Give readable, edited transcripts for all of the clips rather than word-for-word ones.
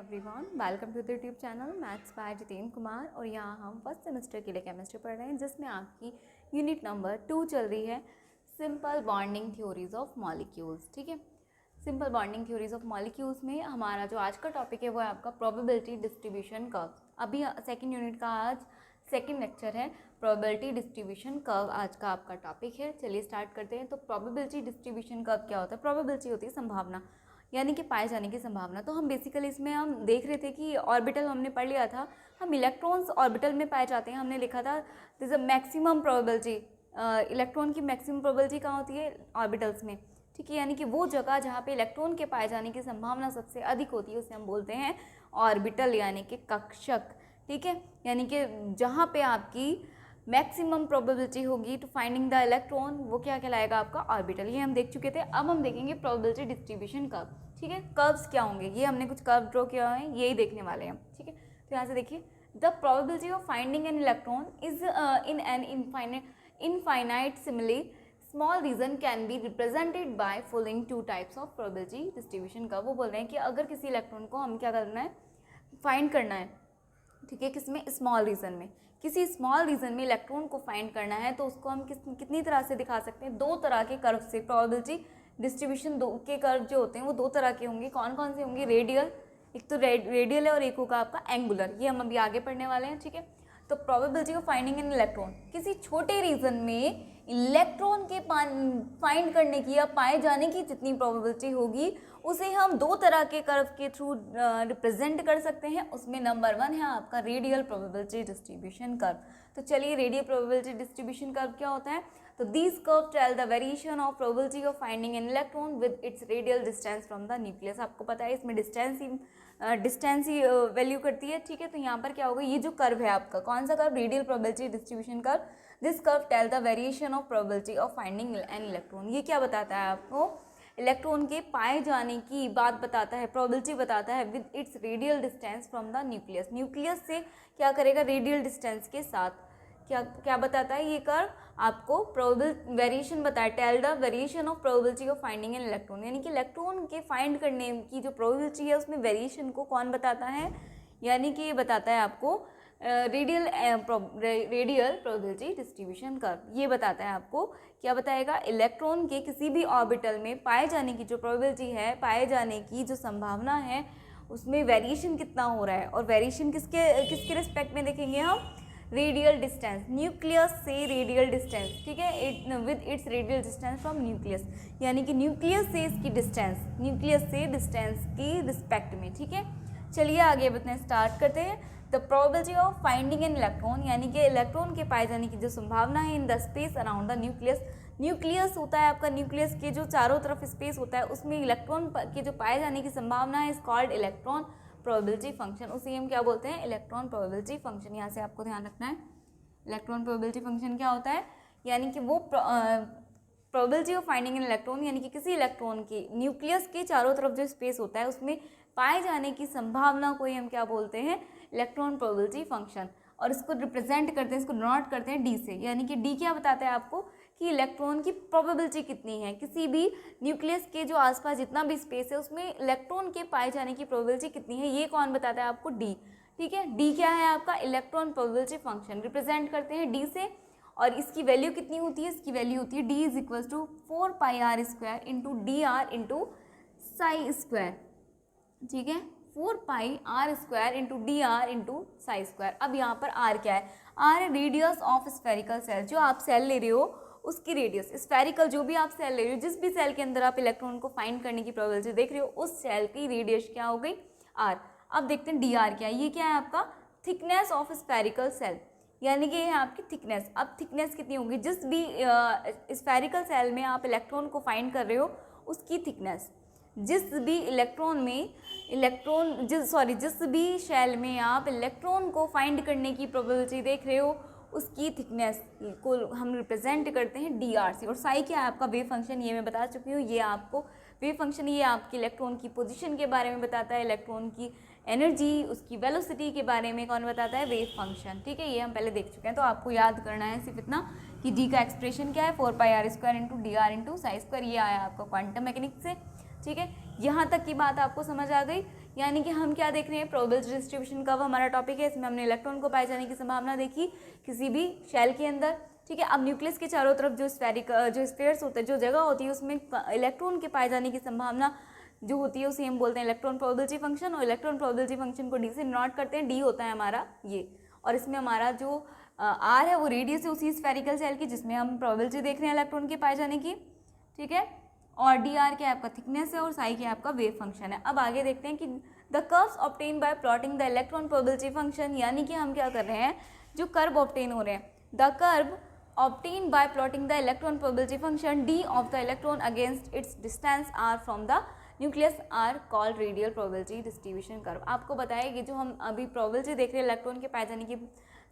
Everyone, welcome to the YouTube channel maths by Jitendra Kumar. और यहाँ हम फर्स्ट सेमेस्टर के लिए केमिस्ट्री पढ़ रहे हैं, जिसमें आपकी यूनिट नंबर 2 चल रही है, simple bonding theories of molecules. ठीक है, simple bonding theories of molecules में हमारा जो आज का टॉपिक है वो है आपका प्रोबेबिलिटी डिस्ट्रीब्यूशन कर्व। अभी सेकेंड यूनिट का आज सेकेंड लेक्चर है, प्रोबेबिलिटी डिस्ट्रीब्यूशन कर्व आज का आपका टॉपिक है। चलिए स्टार्ट करते हैं। तो प्रोबेबिलिटी डिस्ट्रीब्यूशन कर्व क्या होता है? प्रोबेबिलिटी होती है संभावना, यानी कि पाए जाने की संभावना। तो हम बेसिकली इसमें हम देख रहे थे कि ऑर्बिटल हमने पढ़ लिया था, हम इलेक्ट्रॉन्स ऑर्बिटल में पाए जाते हैं। हमने लिखा था this a maximum probability, electron की मैक्सिमम प्रोबेबिलिटी कहाँ होती है? ऑर्बिटल्स में। ठीक है, यानी कि वो जगह जहाँ पे इलेक्ट्रॉन के पाए जाने की संभावना सबसे अधिक होती है उसे हम बोलते हैं ऑर्बिटल, यानी कि कक्षक। ठीक है, यानी कि जहाँ पे आपकी मैक्सिमम प्रोबेबिलिटी होगी टू फाइंडिंग द इलेक्ट्रॉन, वो क्या कहलाएगा? आपका ऑर्बिटल। ये हम देख चुके थे। अब हम देखेंगे प्रोबेबिलिटी डिस्ट्रीब्यूशन कर्व। ठीक है, कर्व्स क्या होंगे, ये हमने कुछ कर्व ड्रॉ किया है, यही देखने वाले हैं। ठीक है, तो यहाँ से देखिए, the probability of finding an electron is in an infinite simili small region can be represented by following two types of probability distribution curve. वो बोल रहे हैं कि अगर किसी इलेक्ट्रॉन को हम क्या करना है? फाइंड करना है। ठीक है, किसमें? स्मॉल रीजन में। किसी स्मॉल रीजन में इलेक्ट्रॉन को फाइंड करना है तो उसको हम कितनी तरह से दिखा सकते हैं? दो तरह के कर्व से। प्रोबेबिलिटी डिस्ट्रीब्यूशन दो के कर्व जो होते हैं वो दो तरह के होंगे। कौन कौन से होंगे? रेडियल, एक तो रेडियल है और एक होगा आपका एंगुलर। ये हम अभी आगे पढ़ने वाले हैं। ठीक है, तो probability of finding an electron, किसी छोटे रीजन में इलेक्ट्रॉन के फाइंड करने की या पाए जाने की जितनी प्रोबेबिलिटी होगी उसे हम दो तरह के कर्व के थ्रू रिप्रेजेंट कर सकते हैं। उसमें नंबर 1 है आपका रेडियल प्रोबेबिलिटी डिस्ट्रीब्यूशन कर्व। तो चलिए, रेडियल प्रोबेबिलिटी डिस्ट्रीब्यूशन कर्व क्या होता है? तो these curve tell the variation of probability of finding an electron with its radial distance from the nucleus. आपको पता है इसमें डिस्टेंस ही वैल्यू करती है। ठीक है, तो यहाँ पर क्या होगा? ये जो कर्व है आपका, कौन सा curve? Radial probability distribution curve. This curve tell the variation of probability of finding an electron. ये क्या बताता है आपको? इलेक्ट्रॉन के पाए जाने की बात बताता है, प्रोबेबिलिटी बताता है with its radial distance from the nucleus. Nucleus से क्या करेगा? रेडियल डिस्टेंस के साथ। क्या बताता है ये कर्व? आपको प्रोबेबिलिटी वेरिएशन बताया, tell the variation of probability of finding an electron, यानी कि इलेक्ट्रॉन के फाइंड करने की जो प्रोबेबिलिटी है उसमें वेरिएशन को कौन बताता है? यानी कि ये बताता है आपको रेडियल प्रोबेबिलिटी डिस्ट्रीब्यूशन कर्व। ये बताता है आपको, क्या बताएगा? इलेक्ट्रॉन के किसी भी ऑर्बिटल में पाए जाने की जो प्रोबेबिलिटी है, पाए जाने की जो संभावना है, उसमें वेरिएशन कितना हो रहा है। और वेरिएशन किसके रिस्पेक्ट में देखेंगे हम? रेडियल डिस्टेंस, न्यूक्लियस से रेडियल डिस्टेंस। ठीक है, with its radial distance from nucleus, यानी कि न्यूक्लियस से इसकी डिस्टेंस, न्यूक्लियस से डिस्टेंस की रिस्पेक्ट में। ठीक है, चलिए आगे बताएं, स्टार्ट करते हैं। The probability of finding an electron, यानी कि इलेक्ट्रॉन के पाए जाने की जो संभावना है in the space around the nucleus. Nucleus होता है आपका, न्यूक्लियस के जो चारों तरफ स्पेस होता है उसमें इलेक्ट्रॉन के जो पाए जाने की संभावना है is called electron probability function. उसे हम क्या बोलते हैं? Electron probability function. यहाँ से आपको ध्यान रखना है, इलेक्ट्रॉन प्रोबेबिलिटी फंक्शन क्या होता है? यानी कि वो probability of finding an electron, यानी कि किसी इलेक्ट्रॉन की न्यूक्लियस के चारों तरफ जो स्पेस होता है उसमें पाए जाने की संभावना को ही हम क्या बोलते हैं? Electron probability function. और इसको रिप्रेजेंट करते हैं, इसको डिनोट करते हैं डी से, यानी कि डी क्या बताता है आपको? कि इलेक्ट्रॉन की प्रोबेबिलिटी कितनी है, किसी भी न्यूक्लियस के जो आसपास जितना भी स्पेस है उसमें इलेक्ट्रॉन के पाए जाने की प्रोबेबिलिटी कितनी है, ये कौन बताता है आपको? डी। ठीक है, डी क्या है आपका? Electron probability function. रिप्रेजेंट करते हैं डी से, और इसकी वैल्यू कितनी होती है? इसकी वैल्यू होती है D is equal to 4πr² into D R into psi square. ठीक है, 4πr² into D R into psi square. अब यहाँ पर आर क्या है? आर है रेडियस ऑफ स्फेरिकल सेल। जो आप सेल ले रहे हो उसकी रेडियस, स्फेरिकल जो भी आप सेल ले रहे हो, जिस भी सेल के अंदर आप इलेक्ट्रॉन को फाइंड करने की प्रोबेबिलिटी देख रहे हो, उस सेल की रेडियस क्या हो गई? आर। अब देखते हैं डी आर क्या है। ये क्या है आपका? थिकनेस ऑफ स्फेरिकल सेल, यानी कि ये है आपकी थिकनेस। अब थिकनेस कितनी होगी? जिस भी स्फेरिकल सेल में आप इलेक्ट्रॉन को फाइंड कर रहे हो उसकी थिकनेस, जिस भी इलेक्ट्रॉन में जिस भी शेल में आप इलेक्ट्रॉन को फाइंड करने की प्रोबेबिलिटी देख रहे हो उसकी थिकनेस को हम रिप्रेजेंट करते हैं डी आर से। और साई क्या है आपका? Wave function. ये मैं बता चुकी हूँ, ये आपको वेव फंक्शन, ये आपके इलेक्ट्रॉन की पोजीशन के बारे में बताता है, इलेक्ट्रॉन की एनर्जी, उसकी वेलोसिटी के बारे में कौन बताता है? Wave function. ठीक है, ये हम पहले देख चुके हैं। तो आपको याद करना है सिर्फ इतना कि डी का एक्सप्रेशन क्या है? 4πr² into D R into psi square. ये आया आपका क्वांटम मैकेनिक्स से। ठीक है, यहाँ तक की बात आपको समझ आ गई। यानी कि हम क्या देख रहे हैं, प्रोबेबिलिटी डिस्ट्रीब्यूशन का वो हमारा टॉपिक है। इसमें हमने इलेक्ट्रॉन को पाए जाने की संभावना देखी किसी भी शेल के अंदर, ठीक है। अब न्यूक्लियस के चारों तरफ जो स्फेयर्स होते हैं, जो जगह होती है, उसमें इलेक्ट्रॉन के पाए जाने की संभावना जो होती है उसे हम बोलते हैं इलेक्ट्रॉन प्रोबेबिलिटी फंक्शन। और इलेक्ट्रॉन प्रोबेबिलिटी फंक्शन को डी से नोट करते हैं, डी होता है हमारा ये, और इसमें हमारा जो आर है वो रेडियस है उसी स्फेरिकल सेल की जिसमें हम प्रोबेबिलिटी देख रहे हैं इलेक्ट्रॉन के पाए जाने की, ठीक है। और डी आर क्या आपका थिकनेस है और साई क्या आपका वेव फंक्शन है। अब आगे देखते हैं कि the curves obtain by plotting the electron probability function, यानी कि हम क्या कर रहे हैं, जो कर्व ऑब्टेन हो रहे हैं, the curve obtain by plotting the electron probability function D of the electron against its distance R from the nucleus are called radial probability distribution curve. आपको बताया कि जो हम अभी प्रोबेबिलिटी देख रहे हैं इलेक्ट्रॉन के पाए जाने की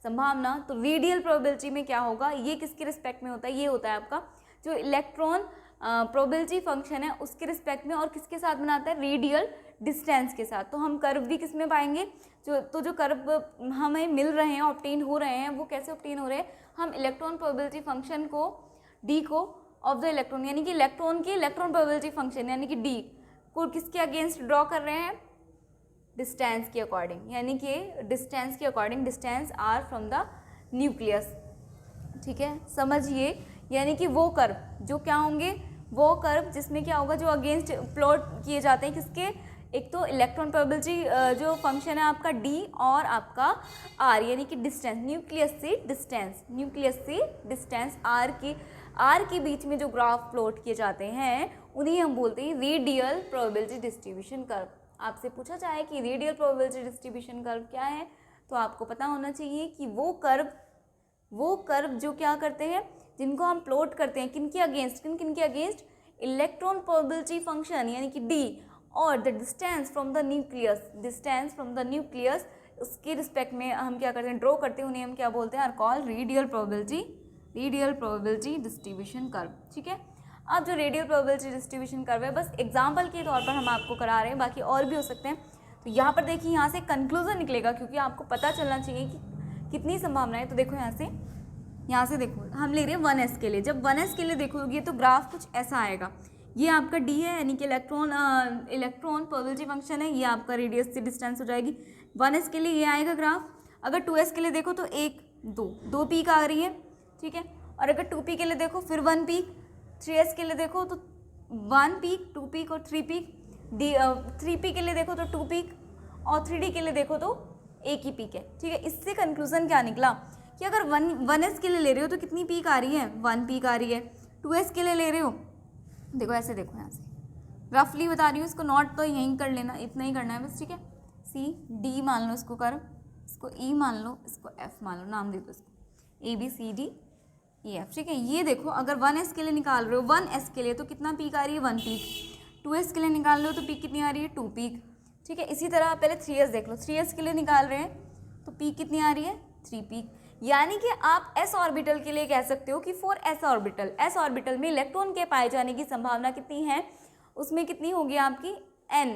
संभावना, तो रेडियल प्रोबेबिलिटी में क्या होगा, ये किसके रिस्पेक्ट में होता है, ये होता है आपका जो इलेक्ट्रॉन प्रोबेबिलिटी फंक्शन है उसके रिस्पेक्ट में, और किसके साथ बनाता है, रेडियल डिस्टेंस के साथ। तो हम कर्व भी किस में पाएंगे, जो कर्व हमें मिल रहे हैं, ऑब्टेन हो रहे हैं, वो कैसे ऑब्टेन हो रहे हैं, हम इलेक्ट्रॉन प्रोबेबिलिटी फंक्शन को डी को ऑफ द इलेक्ट्रॉन, यानी कि इलेक्ट्रॉन की इलेक्ट्रॉन प्रोबेबिलिटी फंक्शन यानी कि डी को किसके अगेंस्ट ड्रॉ कर रहे हैं, डिस्टेंस के अकॉर्डिंग, यानी कि डिस्टेंस के according, distance R from the nucleus, ठीक है, समझिए। यानी कि वो कर्व जो क्या होंगे, वो कर्व जिसमें क्या होगा, जो अगेंस्ट प्लॉट किए जाते हैं किसके, एक तो इलेक्ट्रॉन प्रोबेबिलिटी जो फंक्शन है आपका डी और आपका आर, यानी कि डिस्टेंस न्यूक्लियस से डिस्टेंस आर के बीच में जो ग्राफ प्लॉट किए जाते हैं उन्हें हम बोलते हैं रेडियल प्रोबेबिलिटी डिस्ट्रीब्यूशन कर्व। आपसे पूछा जाए कि रेडियल प्रोबेबिलिटी डिस्ट्रीब्यूशन कर्व क्या है, तो आपको पता होना चाहिए कि वो कर्व जो क्या करते हैं, जिनको हम प्लॉट करते हैं किन के अगेंस्ट इलेक्ट्रॉन प्रोबेबिलिटी फंक्शन यानी कि डी और the distance from the nucleus उसके रिस्पेक्ट में हम क्या करते हैं, ड्रॉ करते हैं, उन्हें हम क्या बोलते हैं, are called radial probability distribution curve, ठीक है। अब जो रेडियल प्रोबेबिलिटी डिस्ट्रीब्यूशन कर्व है, बस एग्जाम्पल के तौर पर हम आपको करा रहे हैं, बाकी और भी हो सकते हैं। तो यहाँ पर देखिए, यहाँ से कंक्लूजन निकलेगा, क्योंकि आपको पता चलना चाहिए कि कितनी संभावनाएं। तो देखो यहाँ से देखो हम ले रहे हैं 1s के लिए। जब 1s के लिए देखोगे तो ग्राफ कुछ ऐसा आएगा, ये आपका डी है यानी कि इलेक्ट्रॉन प्रोबेबिलिटी फंक्शन है, ये आपका रेडियस से डिस्टेंस हो जाएगी। 1s के लिए ये आएगा ग्राफ। अगर 2s के लिए देखो तो 1 2 पीक आ रही है, ठीक है। और अगर 2p के लिए देखो फिर 1 पीक, 3s के लिए देखो तो 1 पीक, 2 पीक और 3 पीक, 3p के लिए देखो तो 2 पीक, और 3d के लिए देखो तो एक ही पीक है, ठीक है। इससे कंक्लूजन क्या निकला कि अगर 1s के लिए ले रहे हो तो कितनी पीक आ रही है, 1 पीक आ रही है। 2s के लिए ले रहे हो, देखो ऐसे, देखो यहाँ से रफली बता रही हूँ, इसको नोट तो यहीं कर लेना, इतना ही करना है बस, ठीक है। सी डी मान लो इसको कर्व, इसको ई मान लो, इसको एफ मान लो, नाम दे दो इसको ABCD EF, ठीक है। ये देखो अगर 1s के लिए निकाल रहे हो, 1s के लिए तो कितना पीक आ रही है, 1 पीक। 2s के लिए निकाल रहे हो तो पीक कितनी आ रही है, 2 पीक, ठीक है। इसी तरह पहले 3s देख लो, 3s के लिए निकाल रहे हैं तो पीक कितनी आ रही है, 3 पीक। यानी कि आप s ऑर्बिटल के लिए कह सकते हो कि फॉर s ऑर्बिटल में इलेक्ट्रॉन के पाए जाने की संभावना कितनी है, उसमें कितनी होगी आपकी n,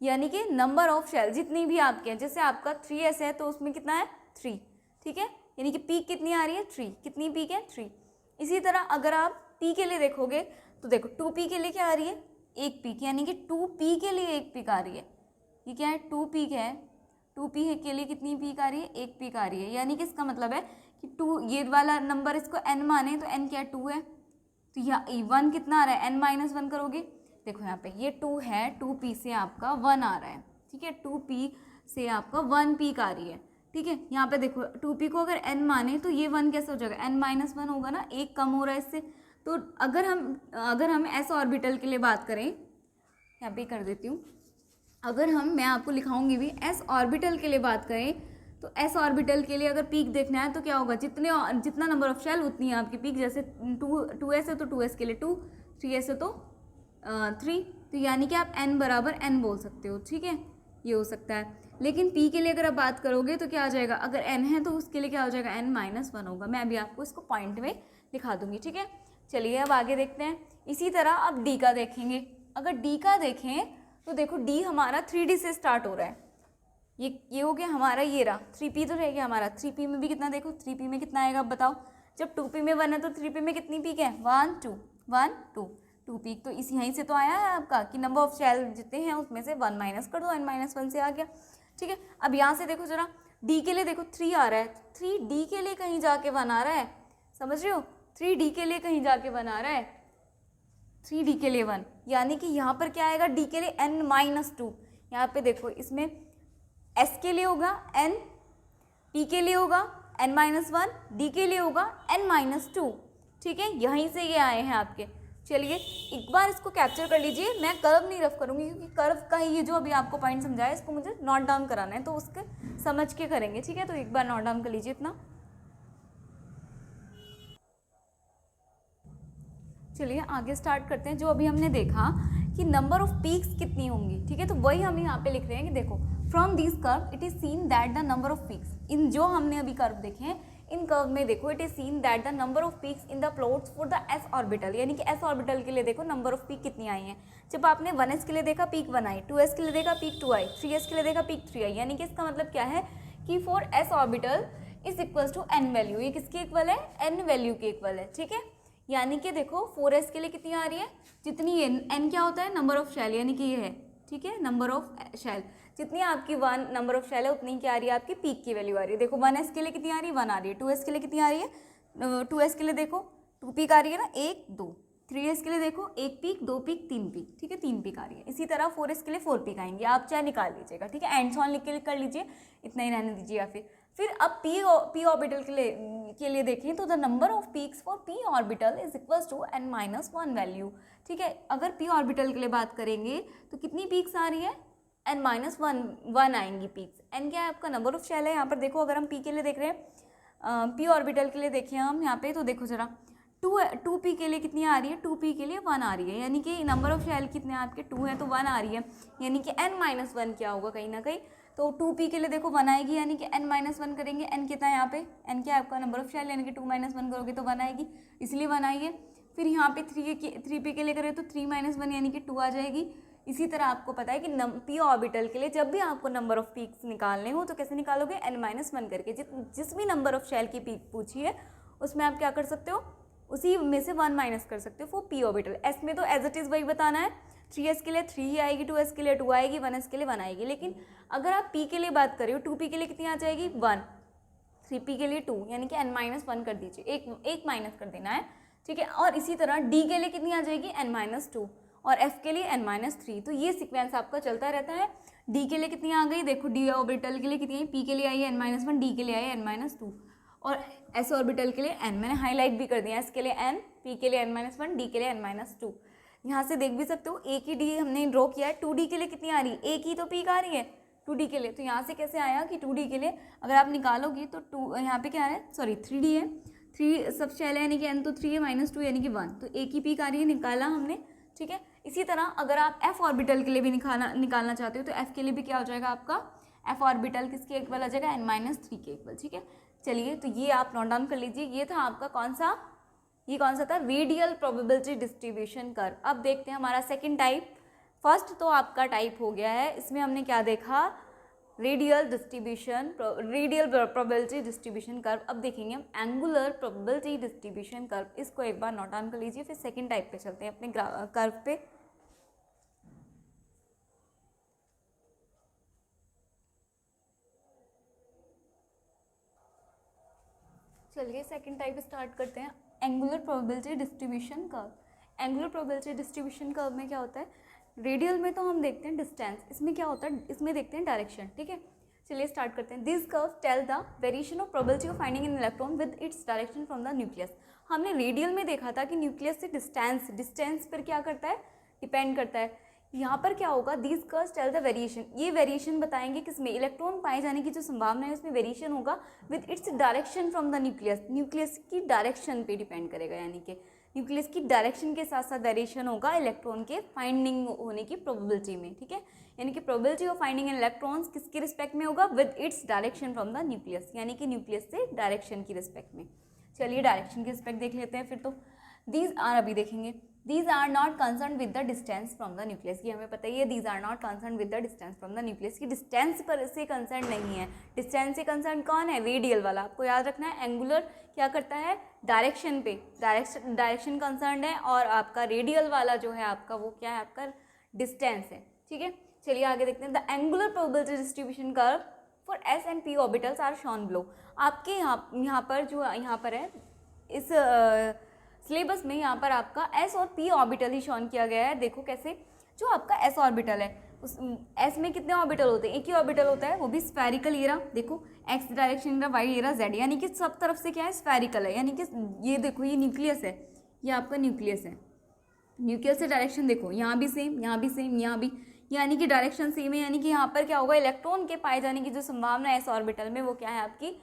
यानी कि नंबर ऑफ शेल जितनी भी आपके हैं। जैसे आपका 3s है तो उसमें कितना है, 3, ठीक है, यानी कि पीक कितनी आ रही है, 3। कितनी पीक है, 3। इसी तरह अगर आप p के लिए देखोगे तो देखो 2p के लिए क्या आ रही है, 1 पीक, यानी कि 2p के लिए 1 पीक आ रही है। ये क्या है, 2 पीक है, 2p के लिए कितनी पीक आ रही है, 1 पीक आ रही है। यानी कि इसका मतलब है कि 2, ये वाला नंबर इसको n माने तो n क्या है, 2 है। तो यहाँ 1 कितना आ रहा है, n-1 करोगे, देखो यहाँ पे ये 2 है, 2p से आपका 1 आ रहा है, ठीक है। 2p से आपका 1 पीक आ रही है, ठीक है। यहाँ पे देखो 2p को अगर n माने तो ये 1 कैसे हो जाएगा, n-1 होगा ना, 1 कम हो रहा है इससे। तो अगर हम s ऑर्बिटल के लिए बात करें, यहाँ पे कर देती हूँ, अगर मैं आपको लिखाऊंगी भी, s ऑर्बिटल के लिए बात करें तो s ऑर्बिटल के लिए अगर पीक देखना है तो क्या होगा, जितना नंबर ऑफ शेल उतनी है आपकी पीक। जैसे 2s है तो 2s के लिए 2, 3s है तो 3, तो यानी कि आप n बराबर n बोल सकते हो, ठीक है, ये हो सकता है। लेकिन p के लिए अगर आप बात करोगे तो क्या आ जाएगा, अगर n है तो उसके लिए क्या हो जाएगा, n-1 होगा। मैं अभी आपको इसको पॉइंट में दिखा दूंगी, ठीक है। चलिए अब आगे देखते हैं। इसी तरह अब d का देखेंगे। अगर d का देखें तो देखो d हमारा 3d से स्टार्ट हो रहा है, ये हो गया हमारा, ये रहा 3p तो रह गया हमारा। 3p में भी कितना, देखो 3p में कितना आएगा, अब बताओ। जब 2p में 1 है तो 3p में कितनी पीक है, 1 2, 2 पीक तो इस यहीं से तो आया है आपका कि नंबर ऑफ शेल जितने हैं उसमें से 1 माइनस कर दो, n-1 से आ गया। ठीक है, अब यहाँ से देखो जरा d के लिए देखो 3 आ रहा है, 3d के लिए कहीं जाके 1 आ रहा है, समझ रहे हो, 3d के लिए कहीं जाके 1 आ रहा है, 3d के लिए 1, यानी कि यहाँ पर क्या आएगा, d के लिए n-2। यहाँ पे देखो इसमें s के लिए होगा n, p के लिए होगा n-1, d के लिए होगा n-2। ठीक है, यहीं से ये आए हैं आपके। चलिए एक बार इसको कैप्चर कर लीजिए, मैं कर्व नहीं रफ करूँगी क्योंकि कर्व का ये जो अभी आपको पॉइंट समझाया इसको मुझे नोट डाउन कराना है, तो उसके समझ के करेंगे। ठीक है, तो एक बार नोट डाउन कर लीजिए इतना। चलिए आगे स्टार्ट करते हैं। जो अभी हमने देखा कि नंबर ऑफ पीक्स कितनी होंगी, ठीक है, तो वही हम यहाँ पे लिख रहे हैं कि देखो from this curve it is seen that the number of peaks, इन जो हमने अभी कर्व देखे हैं इन कर्व में देखो it is seen that the number of peaks in the plots for the S orbital, यानी कि एस ऑर्बिटल के लिए देखो नंबर ऑफ पीक कितनी आई हैं। जब आपने 1s के लिए देखा पीक 1 आई, 2s के लिए देखा पीक 2 आई, 3s के लिए देखा पीक 3 आई, यानी कि इसका मतलब क्या है कि for S orbital is equal to n value, ये किसके इक्वल है, n वैल्यू के इक्वल है। ठीक है, यानी कि देखो 4s के लिए कितनी आ रही है, जितनी n क्या होता है, नंबर ऑफ शेल, यानी कि ये है, ठीक है, नंबर ऑफ शेल, जितनी आपकी 1 नंबर ऑफ शेल है उतनी क्या आ रही है, आपकी पीक की वैल्यू आ रही है। देखो 1s के लिए कितनी आ रही है, 1 आ रही है, 2s के लिए कितनी आ रही है, 2s के लिए देखो 2 पीक आ रही है ना, 1 2, 3s के लिए देखो 1 पीक 2 पीक 3 पीक, ठीक है, 3 पीक आ रही है। इसी तरह 4s के लिए 4 पीक आएंगे, आप चाहे निकाल लीजिएगा। ठीक है, एंड ऑन लिख के कर लीजिए, इतना ही रहने दीजिए। या फिर अब p ऑर्बिटल के लिए देखें तो the number of peaks for p orbital is equals to n-1 value. ठीक है, अगर p ऑर्बिटल के लिए बात करेंगे तो कितनी पीक्स आ रही है, n-1 आएंगी पीक्स। n क्या है आपका नंबर ऑफ शेल है। यहाँ पर देखो अगर हम p के लिए देख रहे हैं, p ऑर्बिटल के लिए देखें हम यहाँ पे, तो देखो जरा 2p के लिए कितनी आ रही है, 2p के लिए 1 आ रही है, यानी कि नंबर ऑफ शेल कितने आपके 2 है तो 1 आ रही है, यानी कि n-1 क्या होगा कहीं ना कहीं, तो 2p के लिए देखो 1 आएगी, यानी कि n-1 करेंगे, n कितना है यहाँ पे, n क्या है आपका नंबर ऑफ शेल, यानी कि 2-1 करोगे तो 1 आएगी, इसलिए 1 आई है। फिर यहाँ पे 3p के लिए करें तो 3-1 यानी कि 2 आ जाएगी। इसी तरह आपको पता है कि p ऑर्बिटल के लिए जब भी आपको नंबर ऑफ पीक्स निकालने हो तो कैसे निकालोगे, n-1 करके, जिस भी नंबर ऑफ शेल की पीक पूछी है उसमें आप क्या कर सकते हो, उसी में से 1 माइनस कर सकते हो फॉर p ऑर्बिटल। s में तो एज इट इज़ वही बताना है, 3s के लिए 3 ही आएगी, 2s के लिए 2 आएगी, 1s के लिए 1 आएगी। लेकिन अगर आप p के लिए बात कर रहे हो, 2p के लिए कितनी आ जाएगी 1, 3p के लिए 2, यानी कि n-1 कर दीजिए, एक माइनस कर देना है। ठीक है, और इसी तरह d के लिए कितनी आ जाएगी n-2 और f के लिए n-3। तो ये सीक्वेंस आपका चलता रहता है। d के लिए कितनी आ गई, देखो d ऑर्बिटल के लिए कितनी आई, p के लिए आई है n-1, d के लिए आई है n-2 और s ऑर्बिटल के लिए n, मैंने हाईलाइट भी कर दिया, s के लिए n, p के लिए n-1, d के लिए n-2। यहाँ से देख भी सकते हो एक ही d हमने ड्रॉ किया है, 2d के लिए कितनी आ रही है, एक ही तो पीक आ रही है 2d के लिए। तो यहाँ से कैसे आया कि 2d के लिए अगर आप निकालोगे तो 2 यहाँ पे क्या है, सॉरी 3d है, 3 सब शेल है यानी कि n तो 3 है, -2 यानी कि 1, तो एक ही पीक आ रही है, निकाला हमने। ठीक है, इसी तरह अगर आप f ऑर्बिटल के लिए भी निकालना चाहते हो तो f के लिए भी क्या हो जाएगा आपका, f ऑर्बिटल किसके इक्वल आ जाएगा, n-3 के इक्वल। ठीक है, चलिए तो ये आप नोट डाउन कर लीजिए। ये था आपका कौन सा था, रेडियल प्रोबेबिलिटी डिस्ट्रीब्यूशन कर्व। अब देखते हैं हमारा सेकंड टाइप। फर्स्ट तो आपका टाइप हो गया है, इसमें हमने क्या देखा, रेडियल प्रोबेबिलिटी डिस्ट्रीब्यूशन कर्व। अब देखेंगे हम एंगुलर प्रोबेबिलिटी डिस्ट्रीब्यूशन कर्व। इसको एक बार नोट डाउन कर लीजिए, फिर सेकंड टाइप पे चलते हैं अपने कर्व पे। चलिए सेकंड टाइप स्टार्ट करते हैं, angular probability distribution curve. Angular probability distribution curve में क्या होता है, रेडियल में तो हम देखते हैं डिस्टेंस, इसमें क्या होता है, इसमें देखते हैं डायरेक्शन। ठीक है, चलिए स्टार्ट करते हैं। This curve tell the variation of probability of finding an electron with its direction from the nucleus. हमने रेडियल में देखा था कि न्यूक्लियस से डिस्टेंस पर क्या करता है, डिपेंड करता है। यहाँ पर क्या होगा, this curves tell the variation, ये वेरिएशन बताएंगे किसमें, इलेक्ट्रॉन पाए जाने की जो संभावना है उसमें वेरिएशन होगा with its direction from the nucleus, nucleus की डायरेक्शन पे डिपेंड करेगा, यानी कि न्यूक्लियस की डायरेक्शन के साथ साथ वेरिएशन होगा इलेक्ट्रॉन के फाइंडिंग होने की प्रोबेबिलिटी में। ठीक है, यानी कि probability of finding N electrons किसके रिस्पेक्ट में होगा, with its direction from the nucleus, यानी कि न्यूक्लियस से डायरेक्शन की रिस्पेक्ट में। चलिए डायरेक्शन की रिस्पेक्ट देख लेते हैं फिर। तो दीज आर, अभी देखेंगे, these are not concern with the distance from the nucleus, ये हमें पता ही है, these are not concern with the distance from the nucleus, की डिस्टेंस पर से कंसर्न नहीं है। डिस्टेंस से कंसर्न कौन है, रेडियल वाला, आपको याद रखना है। एंगुलर क्या करता है, डायरेक्शन पे डायरेक्शन कंसर्न है, और आपका रेडियल वाला जो है आपका वो क्या है, आपका डिस्टेंस है। ठीक है, चलिए आगे देखते हैं। The angular probability distribution curve for S and P orbitals are shown below. आपके यहाँ पर जो यहाँ पर है इस सिलेबस में यहाँ पर आपका एस और पी ऑर्बिटल ही शॉन किया गया है। देखो कैसे, जो आपका एस ऑर्बिटल है उस एस में कितने ऑर्बिटल होते हैं, एक ही ऑर्बिटल होता है, वो भी स्फेरिकल। ये रहा देखो, एक्स डायरेक्शन रहा, वाई ये रहा, जेड, यानी कि सब तरफ से क्या है, स्फेरिकल है। यानी कि ये देखो, ये न्यूक्लियस है, ये आपका न्यूक्लियस है। न्यूक्लियस से डायरेक्शन देखो, यहाँ भी सेम, यहाँ भी सेम, यहाँ भी, यानी कि डायरेक्शन सेम है। यानी कि यहाँ पर क्या होगा, इलेक्ट्रॉन के पाए जाने की जो संभावना है एस ऑर्बिटल में, वो क्या है आपकी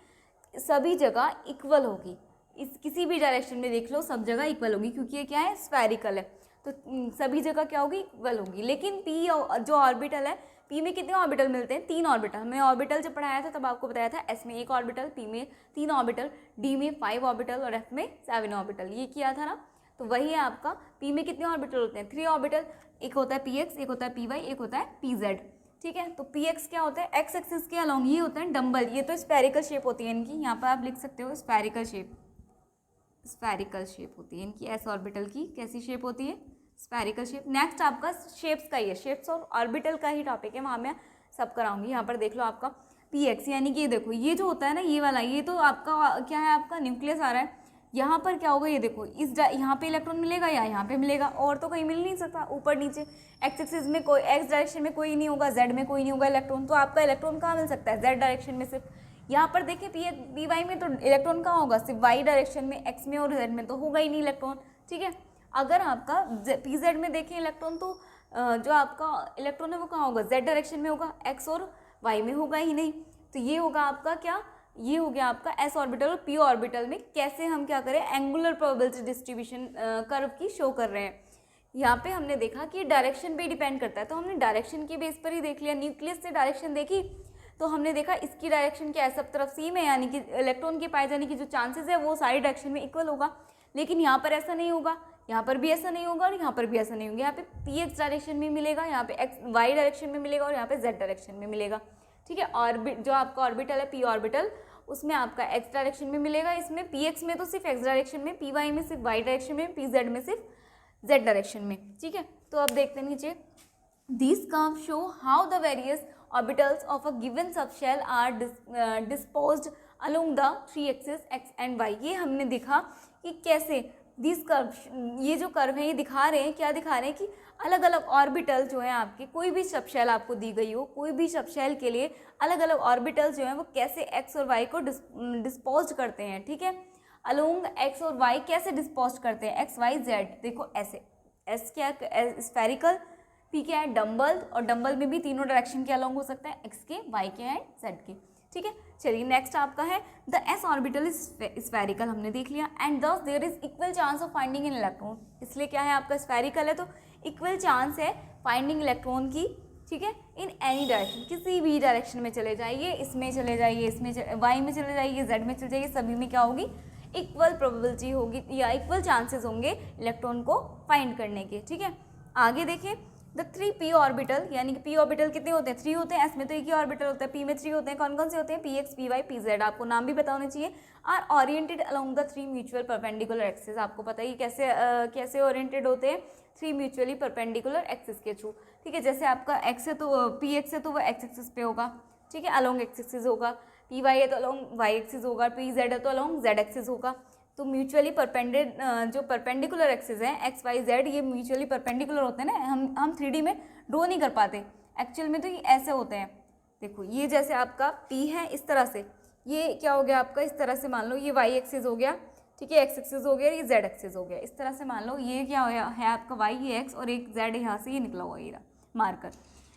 सभी जगह इक्वल होगी। इस किसी भी डायरेक्शन में देख लो, सब जगह इक्वल होगी, क्योंकि ये क्या है, स्फेरिकल है, तो सभी जगह क्या होगी, इक्वल होगी। लेकिन पी जो ऑर्बिटल है, पी में कितने ऑर्बिटल मिलते हैं, 3 ऑर्बिटल। हमने ऑर्बिटल जब पढ़ाया था तब आपको बताया था, एस में 1 ऑर्बिटल, पी में 3 ऑर्बिटल, डी में 5 ऑर्बिटल और एफ में 7 ऑर्बिटल, ये किया था ना। तो वही है आपका, पी में कितने ऑर्बिटल होते हैं, 3 ऑर्बिटल, एक होता है पी एक्स, एक होता है पी वाई, एक होता है पी जेड। ठीक है, तो पी एक्स क्या होता है, एक्स एक्सिस के अलोंग ये होता है डम्बल, ये तो स्फेरिकल शेप होती है इनकी, यहाँ पर आप लिख सकते हो स्फेरिकल शेप, स्फेरिकल शेप होती है इनकी, एस ऑर्बिटल की कैसी शेप होती है, स्फेरिकल शेप। नेक्स्ट आपका शेप्स का ही है, शेप्स और ऑर्बिटल का ही टॉपिक है, वहाँ मैं सब कराऊंगी। यहाँ पर देख लो आपका पी एक्स, यानी कि ये देखो, ये जो होता है ना, ये वाला, ये तो आपका क्या है, आपका न्यूक्लियस आ रहा है। यहाँ पर क्या होगा, ये देखो, यहाँ पे इलेक्ट्रॉन मिलेगा या यहाँ पे मिलेगा, और तो कहीं मिल नहीं सकता, ऊपर नीचे। एक्स एक्सिस में कोई, एक्स डायरेक्शन में कोई नहीं होगा, जेड में कोई नहीं होगा इलेक्ट्रॉन, तो आपका इलेक्ट्रॉन कहाँ मिल सकता है, जेड डायरेक्शन में सिर्फ। यहाँ पर देखिए पी वाई में तो इलेक्ट्रॉन कहाँ होगा, सिर्फ वाई डायरेक्शन में, एक्स में और जेड में तो होगा ही नहीं इलेक्ट्रॉन। ठीक है, अगर आपका पी जेड में देखें इलेक्ट्रॉन, तो जो आपका इलेक्ट्रॉन है वो कहाँ होगा, जेड डायरेक्शन में होगा, एक्स और वाई में होगा ही नहीं। तो ये होगा आपका क्या, ये हो गया आपका एस ऑर्बिटल और पी ऑर्बिटल में कैसे हम क्या करें, एंगुलर प्रोबेबिलिटी डिस्ट्रीब्यूशन कर्व की शो कर रहे हैं। यहाँ पे हमने देखा कि डायरेक्शन पे डिपेंड करता है, तो हमने डायरेक्शन के बेस पर ही देख लिया, न्यूक्लियस से डायरेक्शन देखी तो हमने देखा इसकी डायरेक्शन क्या है, सब तरफ सेम है, यानी कि इलेक्ट्रॉन के पाए जाने की जो चांसेस है वो सारी डायरेक्शन में इक्वल होगा। लेकिन यहाँ पर ऐसा नहीं होगा, यहाँ पर भी ऐसा नहीं होगा और यहाँ पर भी ऐसा नहीं होगा। यहाँ पे पी एक्स डायरेक्शन में मिलेगा, यहाँ पे एक्स वाई डायरेक्शन में मिलेगा और यहाँ पे जेड डायरेक्शन में मिलेगा। ठीक है, ऑर्बिट जो आपका ऑर्बिटल है पी ऑर्बिटल, उसमें आपका एक्स डायरेक्शन में मिलेगा, इसमें पी एक्स में तो सिर्फ एक्स डायरेक्शन में, पी वाई में सिर्फ वाई डायरेक्शन में, पी जेड में सिर्फ जेड डायरेक्शन में। ठीक है, तो अब देखते हैं नीचे, these curves show how the various orbitals of a given subshell are disposed along the 3 axes x and y। ये हमने देखा कि कैसे these curves, ये जो कर्व है ये दिखा रहे हैं, क्या दिखा रहे हैं कि अलग अलग ऑर्बिटल जो है आपके, कोई भी सबशेल आपको दी गई हो, कोई भी सबशेल के लिए अलग अलग ऑर्बिटल जो है वो कैसे एक्स और वाई को डिस्पोज करते हैं। ठीक है, अलोंग एक्स और वाई कैसे डिस्पोज करते हैं, एक्स वाई जेड, देखो ऐसे, एस क्या है स्फेरिकल, पी क्या है डम्बल, और डम्बल में भी तीनों डायरेक्शन के अलोंग हो सकता है, एक्स के, वाई के एंड जेड के। ठीक है, चलिए नेक्स्ट आपका है the S orbital is spherical, हमने देख लिया, and thus there is equal chance of finding in electron. इसलिए क्या है आपका स्फेरिकल है तो इक्वल चांस है फाइंडिंग इलेक्ट्रॉन की। ठीक है, इन एनी डायरेक्शन, किसी भी डायरेक्शन में चले जाइए, इसमें चले जाइए, इसमें वाई में चले जाइए, जेड में चले जाइए, सभी में क्या होगी, इक्वल प्रोबेबिलिटी होगी या इक्वल चांसेस होंगे इलेक्ट्रॉन को फाइंड करने के। ठीक है, आगे देखिए द 3 पी ऑर्बिटल, यानी कि पी ऑर्बिटल कितने होते हैं, 3 होते हैं, एस में तो एक ही ऑर्बिटल होता है, पी में 3 होते हैं, कौन कौन से होते हैं, P X, P Y, P Z, आपको नाम भी पता होने चाहिए। Are oriented along the 3 mutual perpendicular axis, आपको पता ही कैसे कैसे ओरिएंटेड होते हैं, 3 म्यूचुअली परपेंडिकुलर एक्सिस के थ्रू। ठीक है, जैसे आपका एक्स है तो पी एक्स है तो वह एक्स एक्सिस पे होगा, ठीक है, अलोंग एक्स एक्सिस होगा, पी वाई है तो अलोंग वाई एक्सिस होगा, पी जेड है तो अलोंग जेड एक्सिस होगा। तो म्यूचुअली जो परपेंडिकुलर एक्सिस है एक्स वाई जेड, ये म्यूचुअली परपेंडिकुलर होते हैं ना, हम 3D में ड्रॉ नहीं कर पाते, एक्चुअल में तो ये ऐसे होते हैं। देखो ये जैसे आपका P है इस तरह से, ये क्या हो गया आपका इस तरह से, मान लो ये वाई एक्सिस हो गया, ठीक है, एक्स एक्सिस हो गया, ये जेड एक्सिस हो गया, इस तरह से मान लो ये क्या है आपका वाई, ये एक्स और एक जेड यहाँ से ये निकला हुआ ये मार्कर,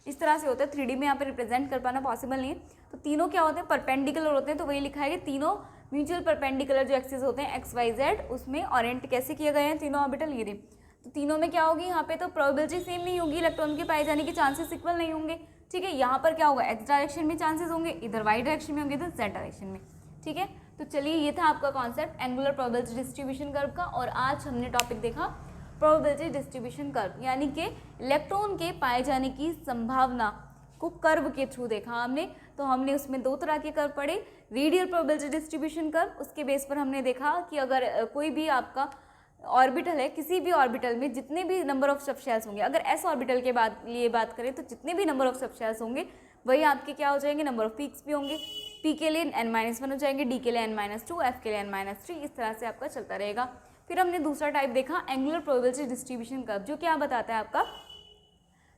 इस तरह से होता है। 3D में यहाँ पे रिप्रेजेंट कर पाना पॉसिबल नहीं है, तो तीनों क्या होते हैं, परपेंडिकुलर होते हैं, तो वही लिखा है कि तीनों म्यूचुअल परपेंडिकुलर जो एक्सिस होते हैं एक्स वाई जेड, उसमें ओरिएंट कैसे किए गए हैं तीनों ऑर्बिटल, ये तो तीनों में क्या होगी, यहाँ पे तो प्रोबेबिलिटी सेम नहीं होगी, इलेक्ट्रॉन के पाए जाने के चांसेस इक्वल नहीं होंगे। ठीक है, यहाँ पर क्या होगा, एक्स डायरेक्शन में चांसेस होंगे, इधर वाई डायरेक्शन में होंगे, इधर जेड डायरेक्शन में। ठीक है, तो चलिए ये था आपका concept angular probability distribution curve का, और आज हमने टॉपिक देखा प्रोबेबिलिटी डिस्ट्रीब्यूशन कर्व, यानी कि इलेक्ट्रॉन के पाए जाने की संभावना को कर्व के थ्रू देखा हमने। तो हमने उसमें 2 तरह के कर्व पढ़े, रेडियल प्रोबेबिलिटी डिस्ट्रीब्यूशन कर्व, उसके बेस पर हमने देखा कि अगर कोई भी आपका ऑर्बिटल है, किसी भी ऑर्बिटल में जितने भी नंबर ऑफ सबशेल्स होंगे, अगर एस ऑर्बिटल के लिए बात करें तो जितने भी नंबर ऑफ सबशेल्स होंगे वही आपके क्या हो जाएंगे, नंबर ऑफ पीक्स भी होंगे। पी के लिए n-1 हो जाएंगे, डी के लिए n-2, एफ के लिए n-3, इस तरह से आपका चलता रहेगा। फिर हमने दूसरा टाइप देखा एंगुलर प्रोबेबिलिटी डिस्ट्रीब्यूशन कर्व, जो क्या बताता है आपका,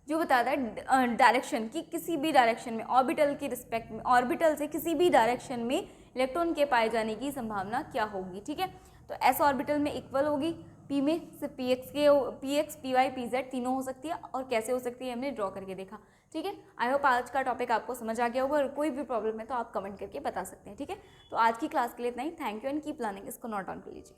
जो बताता है डायरेक्शन की, किसी भी डायरेक्शन में ऑर्बिटल के रिस्पेक्ट में, ऑर्बिटल से किसी भी डायरेक्शन में इलेक्ट्रॉन के पाए जाने की संभावना क्या होगी। ठीक है, तो एस ऑर्बिटल में इक्वल होगी, पी में सिर्फ P X, P Y, P Z तीनों हो सकती है, और कैसे हो सकती है हमने ड्रॉ करके देखा। ठीक है, आई होप आज का टॉपिक आपको समझ आ गया होगा, और कोई भी प्रॉब्लम है तो आप कमेंट करके बता सकते हैं। ठीक है, तो आज की क्लास के लिए इतना ही। Thank you and keep learning. इसको नोट डाउन कर लीजिए।